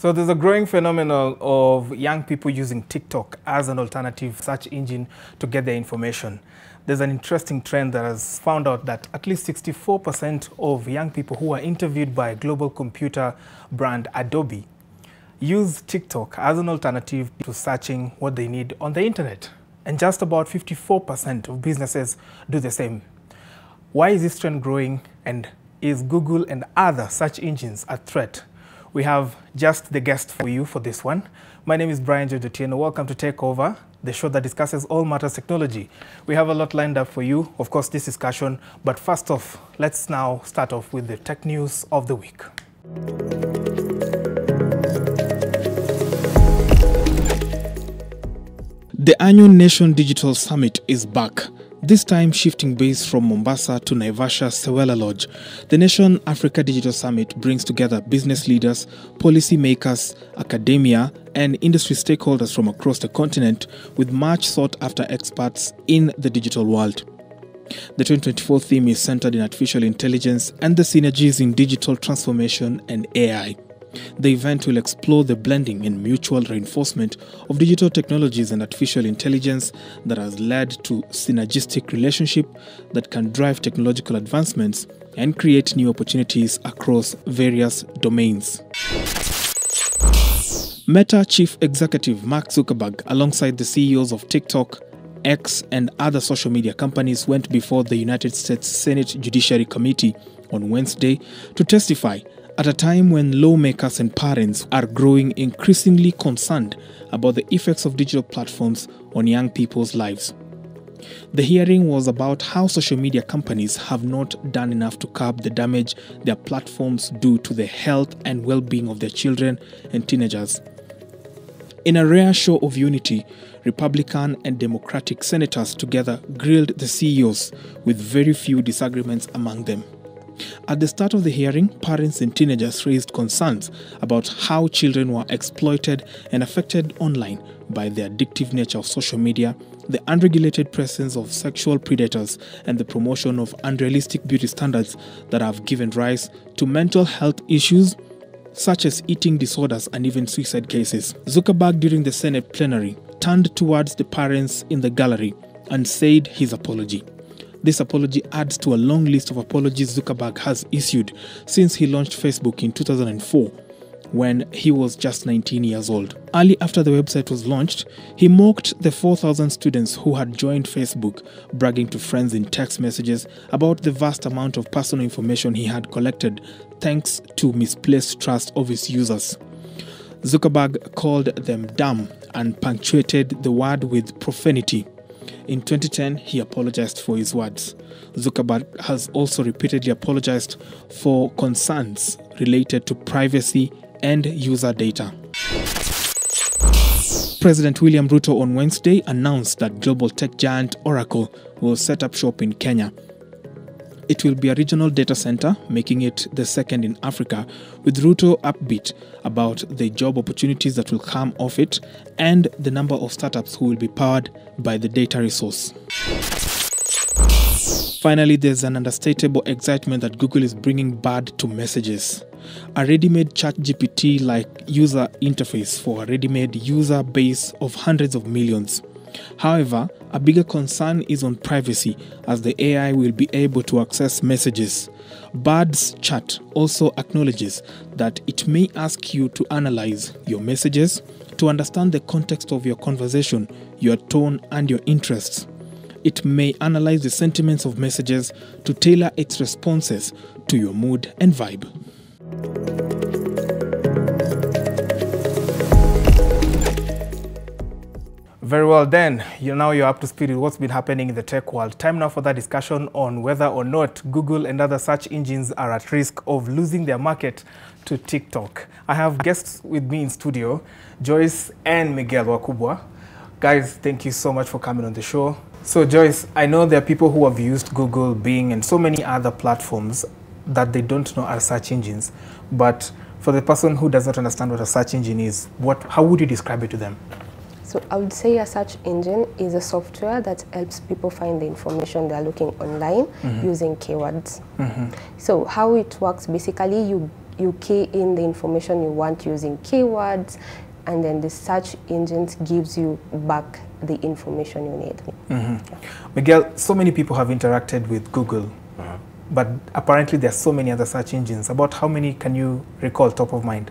So there's a growing phenomenon of young people using TikTok as an alternative search engine to get their information. There's an interesting trend that has found out that at least 64% of young people who are interviewed by global computer brand Adobe use TikTok as an alternative to searching what they need on the internet. And just about 54% of businesses do the same. Why is this trend growing, and is Google and other search engines a threat? We have just the guest for you for this one. My name is Brian Jojotieno. Welcome to TECHOVER, the show that discusses all matters technology. We have a lot lined up for you, of course, this discussion. But first off, let's now start off with the tech news of the week. The annual Nation Digital Summit is back, this time shifting base from Mombasa to Naivasha Sewela Lodge. The Nation Africa Digital Summit brings together business leaders, policy makers, academia, and industry stakeholders from across the continent with much sought-after experts in the digital world. The 2024 theme is centered in artificial intelligence and the synergies in digital transformation and AI. The event will explore the blending and mutual reinforcement of digital technologies and artificial intelligence that has led to synergistic relationship that can drive technological advancements and create new opportunities across various domains. Meta Chief Executive Mark Zuckerberg, alongside the CEOs of TikTok, X, and other social media companies, went before the United States Senate Judiciary Committee on Wednesday to testify at a time when lawmakers and parents are growing increasingly concerned about the effects of digital platforms on young people's lives. The hearing was about how social media companies have not done enough to curb the damage their platforms do to the health and well-being of their children and teenagers. In a rare show of unity, Republican and Democratic senators together grilled the CEOs with very few disagreements among them. At the start of the hearing, parents and teenagers raised concerns about how children were exploited and affected online by the addictive nature of social media, the unregulated presence of sexual predators, and the promotion of unrealistic beauty standards that have given rise to mental health issues such as eating disorders and even suicide cases. Zuckerberg, during the Senate plenary, turned towards the parents in the gallery and said his apology. This apology adds to a long list of apologies Zuckerberg has issued since he launched Facebook in 2004, when he was just 19 years old. Early after the website was launched, he mocked the 4,000 students who had joined Facebook, bragging to friends in text messages about the vast amount of personal information he had collected thanks to misplaced trust of his users. Zuckerberg called them dumb and punctuated the word with profanity. In 2010, he apologized for his words. Zuckerberg has also repeatedly apologized for concerns related to privacy and user data. President William Ruto on Wednesday announced that global tech giant Oracle will set up shop in Kenya. It will be a regional data center, making it the second in Africa, with Ruto upbeat about the job opportunities that will come of it and the number of startups who will be powered by the data resource. Finally, there's an understatable excitement that Google is bringing Bard to messages. A ready-made ChatGPT-like user interface for a ready-made user base of hundreds of millions. However, a bigger concern is on privacy, as the AI will be able to access messages. Bard's chat also acknowledges that it may ask you to analyze your messages to understand the context of your conversation, your tone, and your interests. It may analyze the sentiments of messages to tailor its responses to your mood and vibe. Very well then, you're up to speed with what's been happening in the tech world. Time now for that discussion on whether or not Google and other search engines are at risk of losing their market to TikTok. I have guests with me in studio, Joyce and Miguel Wakubwa. Guys, thank you so much for coming on the show. So Joyce, I know there are people who have used Google, Bing, and so many other platforms that they don't know are search engines. But for the person who does not understand what a search engine is, how would you describe it to them? So I would say a search engine is a software that helps people find the information they're looking online using keywords. So how it works, basically you you key in the information you want using keywords, and then the search engines gives you back the information you need. Yeah. Miguel, so many people have interacted with Google, but apparently there are so many other search engines. About how many can you recall top of mind?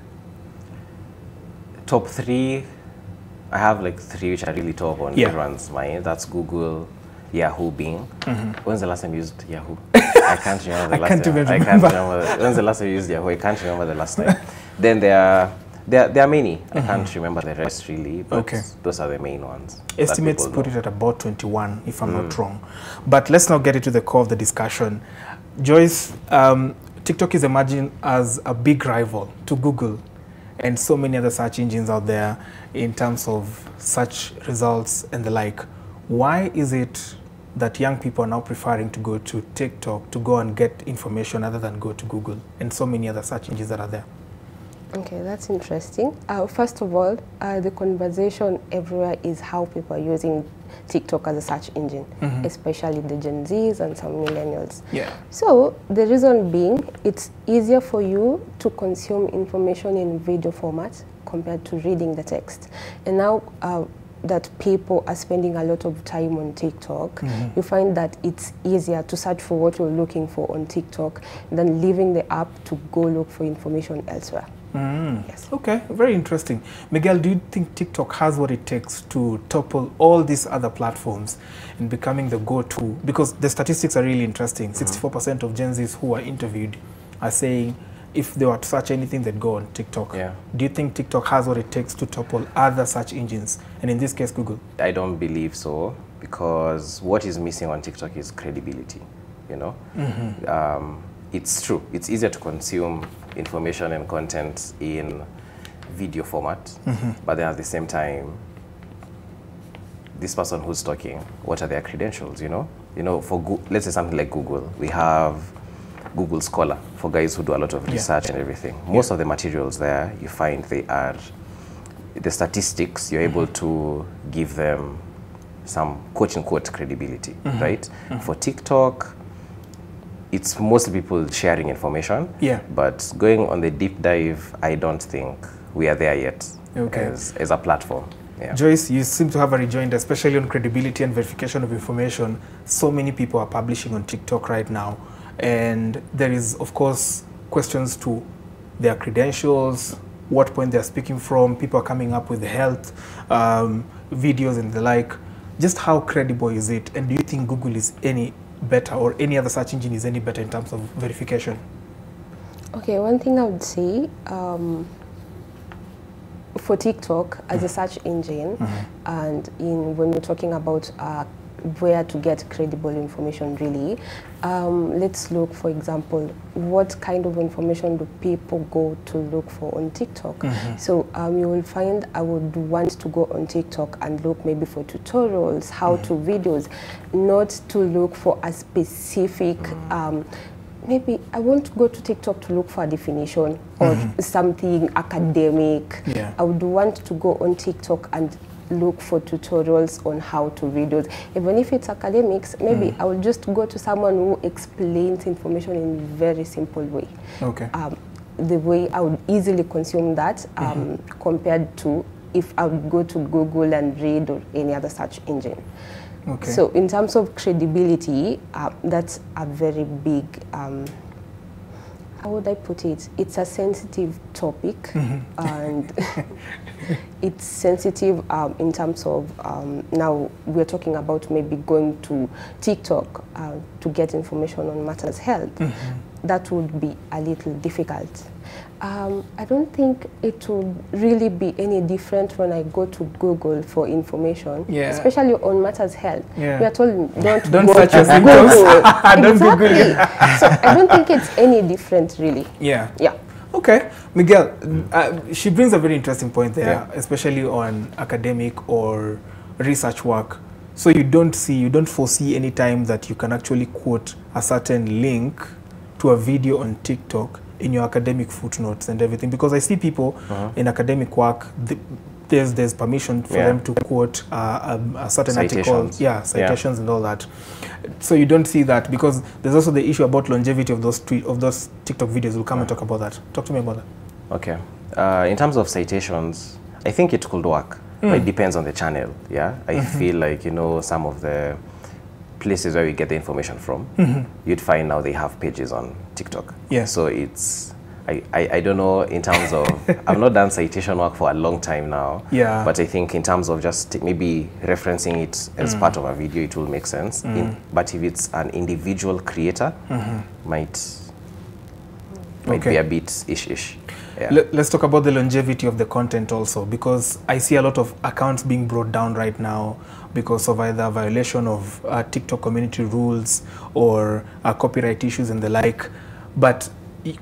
Top 3, I have like 3 which are really top on everyone's mind. That's Google, Yahoo, Bing. When's the last time you used Yahoo? I can't remember the last time. I can't remember. When's the last time you used Yahoo? I can't remember the last time. Then there are many. I can't remember the rest really, but those are the main ones. Estimates put it at about 21, if I'm not wrong. But let's now get into the core of the discussion. Joyce, TikTok is emerging as a big rival to Google and so many other search engines out there in terms of search results and the like. Why is it that young people are now preferring to go to TikTok to go and get information other than go to Google and so many other search engines that are there? Okay, that's interesting. First of all, the conversation everywhere is how people are using TikTok as a search engine, especially the Gen Zs and some millennials. Yeah. So the reason being, it's easier for you to consume information in video format compared to reading the text. And now that people are spending a lot of time on TikTok, you find that it's easier to search for what you're looking for on TikTok than leaving the app to go look for information elsewhere. Yes. Okay, very interesting. Miguel, do you think TikTok has what it takes to topple all these other platforms in becoming the go-to? Because the statistics are really interesting. 64% of Gen Zs who are interviewed are saying if they were to search anything, they'd go on TikTok. Yeah. Do you think TikTok has what it takes to topple other search engines, and in this case, Google? I don't believe so, because what is missing on TikTok is credibility, you know? It's true. It's easier to consume information and content in video format, but then at the same time, this person who's talking, what are their credentials, you know? You know, for let's say something like Google, we have Google Scholar for guys who do a lot of research and everything. Most of the materials there, you find they are, the statistics, you're able to give them some quote-unquote credibility, right? For TikTok, it's mostly people sharing information, but going on the deep dive, I don't think we are there yet as a platform. Yeah. Joyce, you seem to have a rejoinder, especially on credibility and verification of information. So many people are publishing on TikTok right now, and there is, of course, questions to their credentials, what point they're speaking from, people are coming up with health videos and the like. Just how credible is it, and do you think Google is any better, or any other search engine is any better in terms of verification? Okay, one thing I would say, for TikTok as a search engine, and when we're talking about where to get credible information really, let's look, for example, what kind of information do people go to look for on TikTok? So you will find I would want to go on TikTok and look maybe for tutorials, how-to videos, not to look for a specific, maybe I won't go to TikTok to look for a definition or something academic. I would want to go on TikTok and look for tutorials on how to videos. Even if it's academics, maybe I will just go to someone who explains information in a very simple way. Okay. The way I would easily consume that compared to if I would go to Google and read or any other search engine. Okay. So in terms of credibility, that's a very big, how would I put it? It's a sensitive topic, and it's sensitive in terms of now we're talking about maybe going to TikTok to get information on matters health. That would be a little difficult. I don't think it would really be any different when I go to Google for information, especially on matters health. We are told don't go search to your symptoms. Don't Google it. So I don't think it's any different really. Yeah. Okay, Miguel, she brings a very interesting point there, especially on academic or research work. So you don't foresee any time that you can actually quote a certain link to a video on TikTok in your academic footnotes and everything, because I see people in academic work, there's permission for them to quote a certain article, citations and all that. So you don't see that, because there's also the issue about longevity of those TikTok videos. We'll come and talk about that. Talk to me about that. Okay. In terms of citations, I think it could work, but it depends on the channel. Yeah, I feel like, you know, some of the places where we get the information from, you'd find now they have pages on TikTok. Yeah. So it's, I don't know in terms of, I've not done citation work for a long time now. Yeah. But I think in terms of just maybe referencing it as part of a video, it will make sense. But if it's an individual creator, might be a bit ish. Yeah. Let's talk about the longevity of the content also, because I see a lot of accounts being brought down right now because of either violation of TikTok community rules or copyright issues and the like. But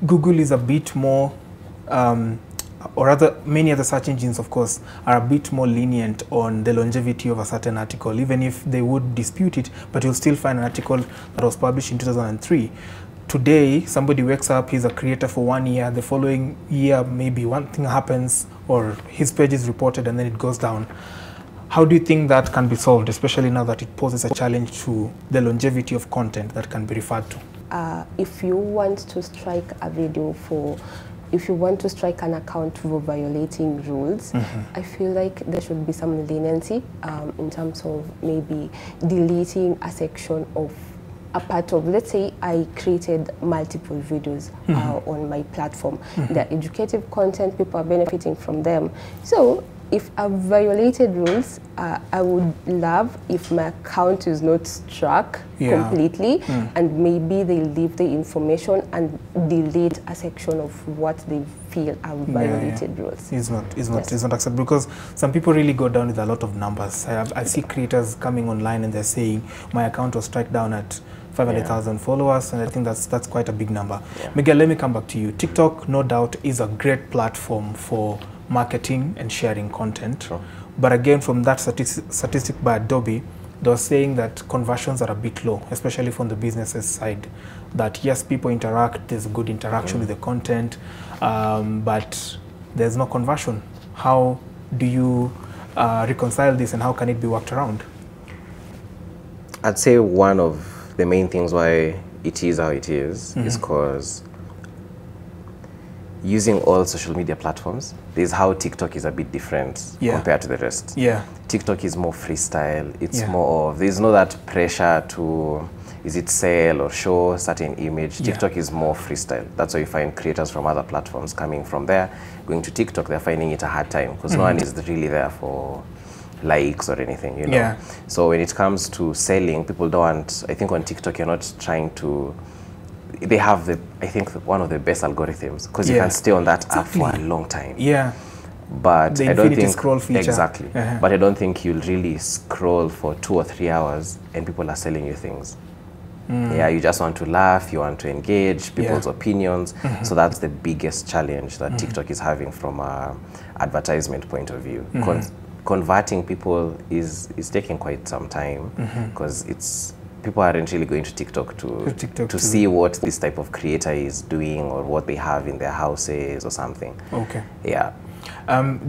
Google is a bit more, or many other search engines, of course, are a bit more lenient on the longevity of a certain article, even if they would dispute it, but you'll still find an article that was published in 2003. Today, somebody wakes up, he's a creator for 1 year, the following year, maybe one thing happens, or his page is reported and then it goes down. How do you think that can be solved, especially now that it poses a challenge to the longevity of content that can be referred to? If you want to strike a video if you want to strike an account for violating rules, I feel like there should be some leniency in terms of maybe deleting a section of a part of, let's say I created multiple videos on my platform. They're educative content, people are benefiting from them. So if I've violated rules, I would love if my account is not struck completely, and maybe they leave the information and delete a section of what they feel are violated rules. It's not acceptable, because some people really go down with a lot of numbers. I see creators coming online and they're saying my account was struck down at 500,000 followers, and I think that's quite a big number. Miguel, let me come back to you. TikTok, no doubt, is a great platform for marketing and sharing content. Sure. But again, from that statistic by Adobe, they were saying that conversions are a bit low, especially from the businesses side. That yes, people interact, there's good interaction with the content, but there's no conversion. How do you reconcile this, and how can it be worked around? I'd say one of the main things why it is how it is because using all social media platforms, this is how TikTok is a bit different compared to the rest. TikTok is more freestyle. It's more of, there's no that pressure to, is it sell or show certain image. TikTok is more freestyle. That's why you find creators from other platforms coming from there, going to TikTok, they're finding it a hard time because no one is really there for likes or anything, you know. So when it comes to selling, people don't want, I think on TikTok you're not trying to, they have I think one of the best algorithms, because you can stay on that app for a long time. But the I don't think scroll feature. Exactly. But I don't think you'll really scroll for 2 or 3 hours and people are selling you things. You just want to laugh, you want to engage people's opinions. So that's the biggest challenge that TikTok is having from an advertisement point of view. Converting people is taking quite some time, because people aren't really going to TikTok to see what this type of creator is doing or what they have in their houses or something.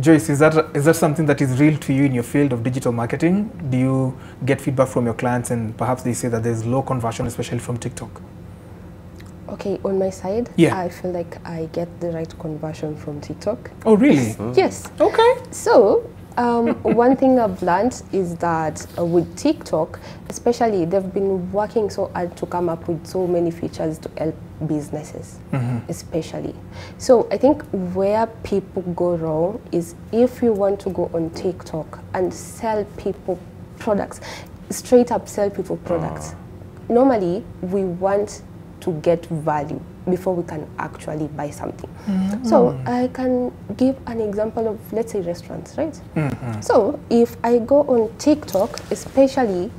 Joyce, is that something that is real to you in your field of digital marketing? Do you get feedback from your clients and perhaps they say that there's low conversion, especially from TikTok? Okay, on my side, I feel like I get the right conversion from TikTok. Oh, really? Yes. Okay. So, one thing I've learned is that with TikTok, especially, they've been working so hard to come up with so many features to help businesses, especially. So I think where people go wrong is if you want to go on TikTok and sell people products, straight up sell people products. Normally, we want to get value before we can actually buy something. So I can give an example of, let's say, restaurants, right? So if I go on TikTok, especially,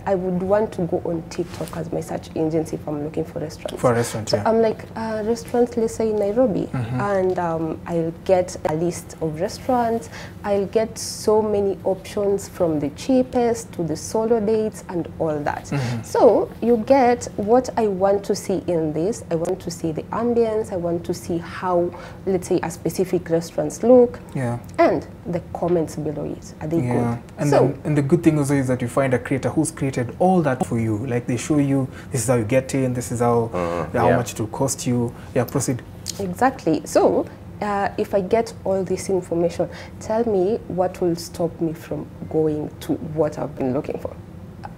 I would want to go on TikTok as my search engine if I'm looking for restaurants. For a restaurant, so I'm like, restaurants, let's say in Nairobi, and I'll get a list of restaurants. I'll get so many options from the cheapest to the solo dates and all that. So you get what I want to see in this. I want to see the ambience. I want to see how, let's say, a specific restaurants look. And the comments below it. Are they good? And, so, and the good thing also is that you find a creator who's created all that for you. Like they show you, this is how you get in, this is how much it will cost you. Yeah, proceed. Exactly. So, if I get all this information, tell me what will stop me from going to what I've been looking for.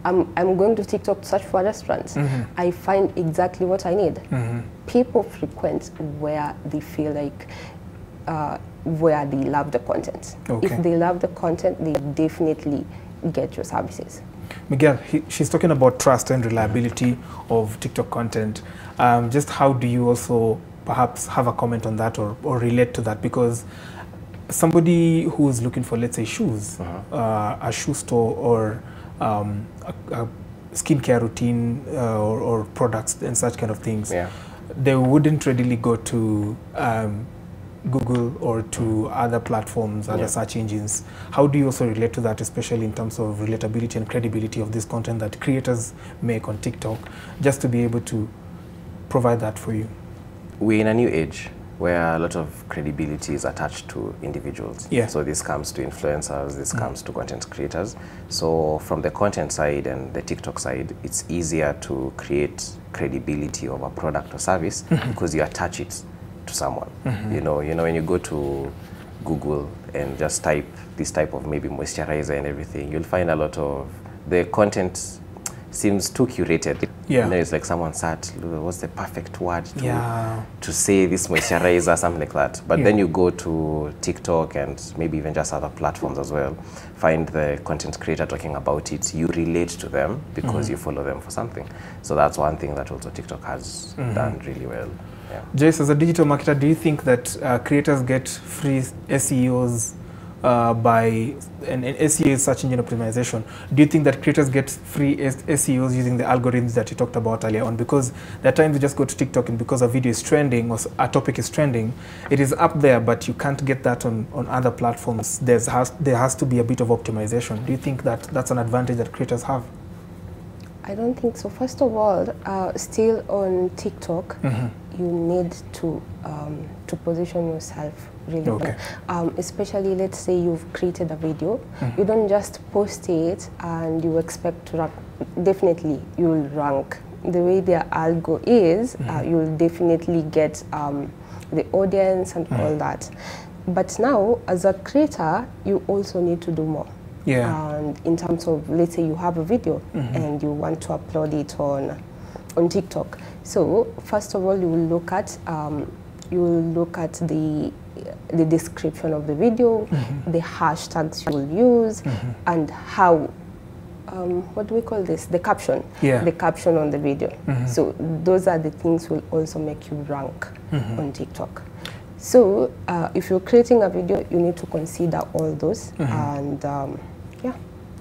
I'm going to TikTok to search for restaurants. I find exactly what I need. People frequent where they feel like, where they love the content. Okay. If they love the content, they definitely get your services. Miguel, she's talking about trust and reliability of TikTok content. Just how do you also perhaps have a comment on that or relate to that? Because somebody who's looking for, let's say, shoes, a shoe store or a skincare routine or products and such kind of things, they wouldn't readily go to Google or to other platforms, other search engines. How do you also relate to that, especially in terms of relatability and credibility of this content that creators make on TikTok, just to be able to provide that for you? We're in a new age where a lot of credibility is attached to individuals. So this comes to influencers, this comes to content creators. So from the content side and the TikTok side, it's easier to create credibility of a product or service because you attach it to someone. You know, when you go to Google and just type this type of maybe moisturizer and everything, you'll find a lot of the content seems too curated. And then it's like someone sat, what's the perfect word to say this moisturizer, something like that. But then you go to TikTok and maybe even just other platforms as well, find the content creator talking about it, you relate to them because you follow them for something. So that's one thing that also TikTok has done really well. Jace, as a digital marketer, do you think that creators get free SEOs by an SEO is search engine optimization? Do you think that creators get free SEOs using the algorithms that you talked about earlier on? Because there are times you just go to TikTok and because a video is trending or a topic is trending, it is up there, but you can't get that on other platforms. There has to be a bit of optimization. Do you think that that's an advantage that creators have? I don't think so. First of all, still on TikTok, you need to position yourself really well. Especially, let's say you've created a video, you don't just post it and you expect to rank. Definitely, you'll rank. The way their algo is, you'll definitely get the audience and all that. But now, as a creator, you also need to do more. And in terms of, let's say you have a video and you want to upload it on TikTok. So first of all, you will look at the description of the video, the hashtags you will use, and how what do we call this? The caption. The caption on the video. So those are the things will also make you rank on TikTok. So if you're creating a video, you need to consider all those and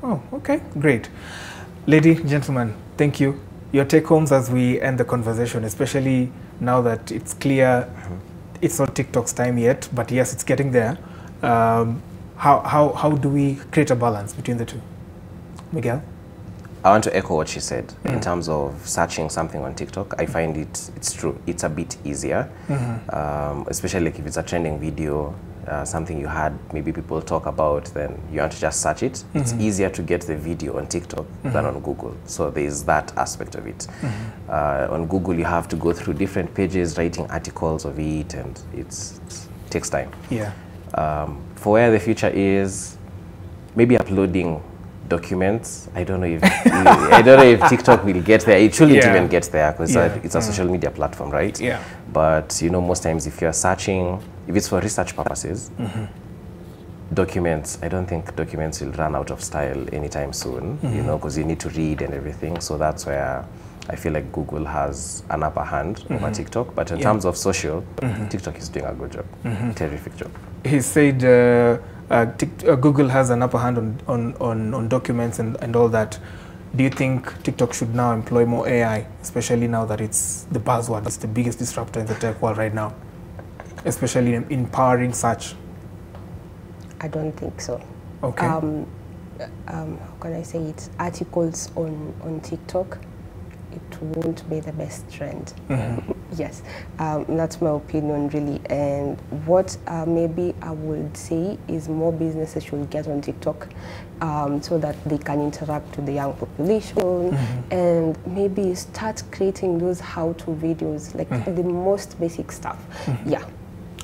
Oh, okay, great. Lady, gentlemen, thank you. Your take-homes as we end the conversation, especially now that it's clear it's not TikTok's time yet, but yes, it's getting there. How do we create a balance between the two? Miguel? I want to echo what she said. In terms of searching something on TikTok, I find it's true. It's a bit easier, especially like if it's a trending video, something you had maybe people talk about, then you want to just search it. It's easier to get the video on TikTok than on Google. So there's that aspect of it. On Google, you have to go through different pages, writing articles of it, and it takes time. For where the future is, maybe uploading documents. I don't know if TikTok will get there. It shouldn't even get there because it's a social media platform, right? But you know, most times if you're searching, if it's for research purposes, documents, I don't think documents will run out of style anytime soon, you know, because you need to read and everything. So that's where I feel like Google has an upper hand over TikTok. But in terms of social, TikTok is doing a good job, terrific job. He said Google has an upper hand on documents and all that. Do you think TikTok should now employ more AI, especially now that it's the buzzword, it's the biggest disruptor in the tech world right now, especially in empowering search? I don't think so. Okay. How can I say it? Articles on TikTok, it won't be the best trend. Yes, that's my opinion really. And what maybe I would say is more businesses should get on TikTok so that they can interact with the young population and maybe start creating those how-to videos, like the most basic stuff. Yeah.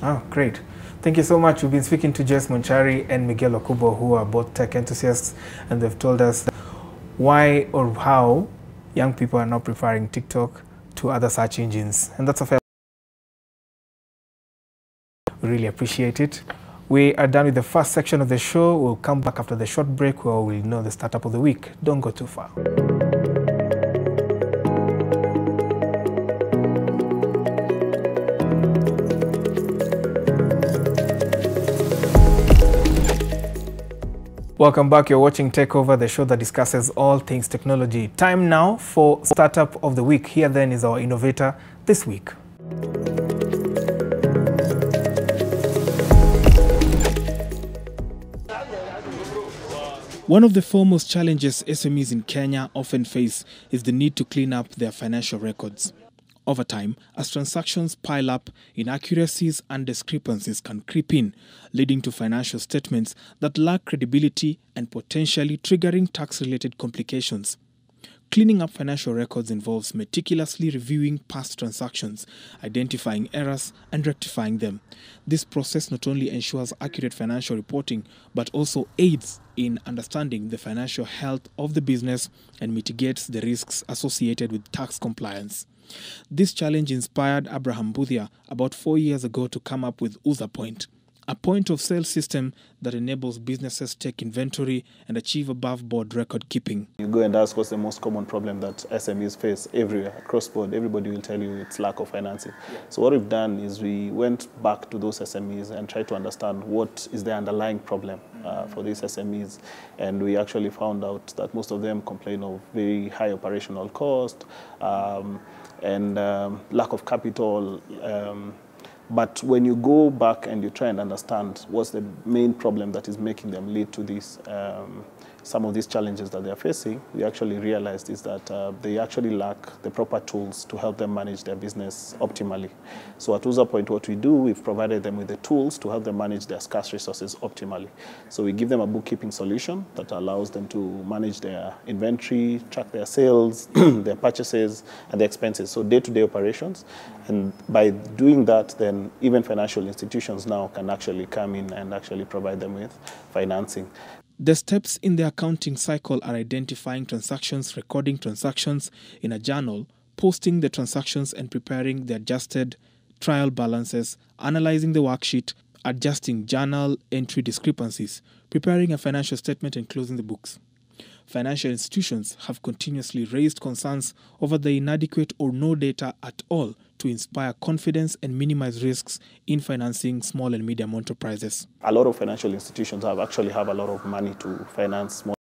Oh, great. Thank you so much. We've been speaking to Jess Monchari and Miguel Okubo, who are both tech enthusiasts, and they've told us why or how young people are now preferring TikTok to other search engines. And that's a fair. We really appreciate it. We are done with the first section of the show. We'll come back after the short break where we'll know the startup of the week. Don't go too far. Welcome back. You're watching TECHOVER, the show that discusses all things technology. Time now for Startup of the Week. Here then is our innovator this week. One of the foremost challenges SMEs in Kenya often face is the need to clean up their financial records. Over time, as transactions pile up, inaccuracies and discrepancies can creep in, leading to financial statements that lack credibility and potentially triggering tax-related complications. Cleaning up financial records involves meticulously reviewing past transactions, identifying errors, and rectifying them. This process not only ensures accurate financial reporting, but also aids in understanding the financial health of the business and mitigates the risks associated with tax compliance. This challenge inspired Abraham Buthia about 4 years ago to come up with UzaPoint, a point-of-sale system that enables businesses to take inventory and achieve above-board record keeping. You go and ask what's the most common problem that SMEs face everywhere, across board. Everybody will tell you it's lack of financing. So what we've done is we went back to those SMEs and tried to understand what is the underlying problem for these SMEs. And we actually found out that most of them complain of very high operational cost and lack of capital. But when you go back and you try and understand what's the main problem that is making them lead to this, some of these challenges that they're facing, we actually realized is that they actually lack the proper tools to help them manage their business optimally. So at UzaPoint, what we do, we've provided them with the tools to help them manage their scarce resources optimally. So we give them a bookkeeping solution that allows them to manage their inventory, track their sales, their purchases, and their expenses, so day-to-day operations. And by doing that, then even financial institutions now can actually come in and actually provide them with financing. The steps in the accounting cycle are identifying transactions, recording transactions in a journal, posting the transactions and preparing the adjusted trial balances, analyzing the worksheet, adjusting journal entry discrepancies, preparing a financial statement and closing the books. Financial institutions have continuously raised concerns over the inadequate or no data at all to inspire confidence and minimize risks in financing small and medium enterprises. A lot of financial institutions actually have a lot of money to finance small